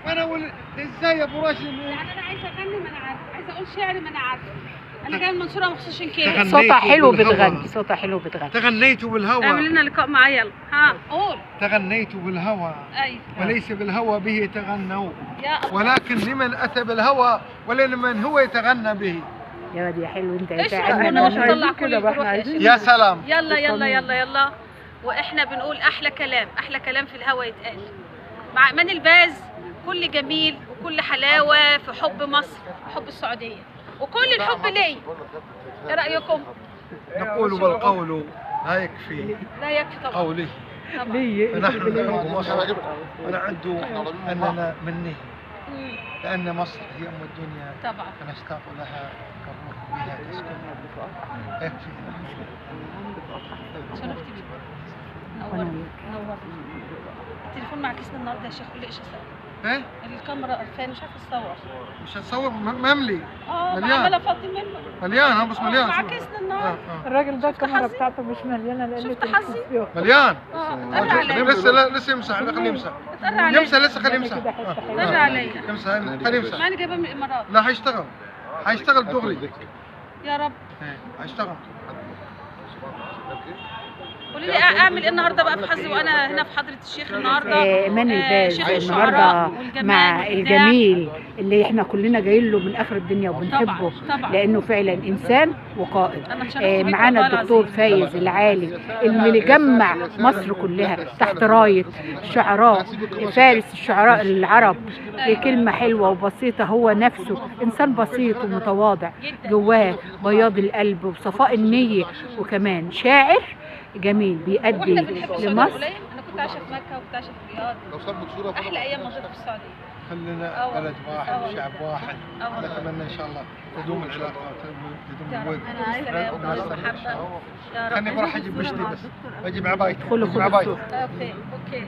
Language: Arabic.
انا اقول ازاي يا ابو راشد؟ يعني انا عايزه اغني ما انا عارفه، عايزه اقول شعر ما انا عارفه. انا جايه من المنصوره مخصوص عشان كده. صوتها حلو بتغني، صوتها حلو بتغني. تغنيت بالهوى. اعمل لنا لقاء معايا يلا. ها قول. تغنيت بالهوى. ايوه. وليس بالهوى به تغنوا. يا الله. ولكن لمن اتى بالهوى ولمن هو يتغنى به. يا واد يا حلو انت. ايش احنا مش نطلع كل الروح يا شيخ. يا سلام. يلا يلا يلا يلا. واحنا بنقول احلى كلام، احلى كلام في الهوى يتقال. مع امان الباز كل جميل وكل حلاوه في حب مصر وحب السعوديه وكل الحب ليا. ايه رايكم؟ نقول والقول لا يكفي. لا يكفي طبعا. قولي. فنحن نحب مصر ونعد اننا منه. لان مصر هي ام الدنيا. طبعا. فنشتاق لها كالروح بها تسكن. يكفي. شرفتي بيك. نورتني. التليفون مع كيسنا النهارده يا شيخ، قول لي ايش اسوي؟ ايه؟ الكاميرا قرفانه مش عارفه اتصور. مش هتصور مملي. مليان. عماله افضي منه. مليان بس مليان. مع كيسنا النهارده. الراجل ده الكاميرا بتاعته مش مليانه لان شفت حظي؟ مليان. اتقرى عليا. لسه يمسح خليه يمسح. اتقرى عليا. يمسح لسه خليه يمسح. اتقرى عليا. يمسح خليه يمسح. ما انا جايبها من الامارات. لا هيشتغل دغري. يا رب. هيشتغل. قولي لي اعمل ايه النهارده بقى في حظي وانا هنا في حضره الشيخ النهارده؟ ايمان الباز شيخ النهارده الشعراء مع الجميل اللي احنا كلنا جايين له من اخر الدنيا وبنحبه. طبعا. لانه فعلا انسان وقائد. أنا اتشرفت بيك معانا والله الدكتور العظيم. فايز العالي اللي جمع مصر كلها تحت رايه شعراء فارس الشعراء العرب في كلمه حلوه وبسيطه. هو نفسه انسان بسيط ومتواضع، جواه بياض القلب وصفاء النيه، وكمان شاعر جميل بيأدي لمصر. انا كنت عايشه في مكه وكنت عايشه في الرياض. احلى ايام مضيت في السعوديه. خلينا بلد واحد شعب واحد. نتمنى ان شاء الله تدوم العلاقه وتدوم الود. انا والمحبه يا رب. خليني بروح اجيب بشتي بس. بجيب عبايتي. خلوا اوكي اوكي.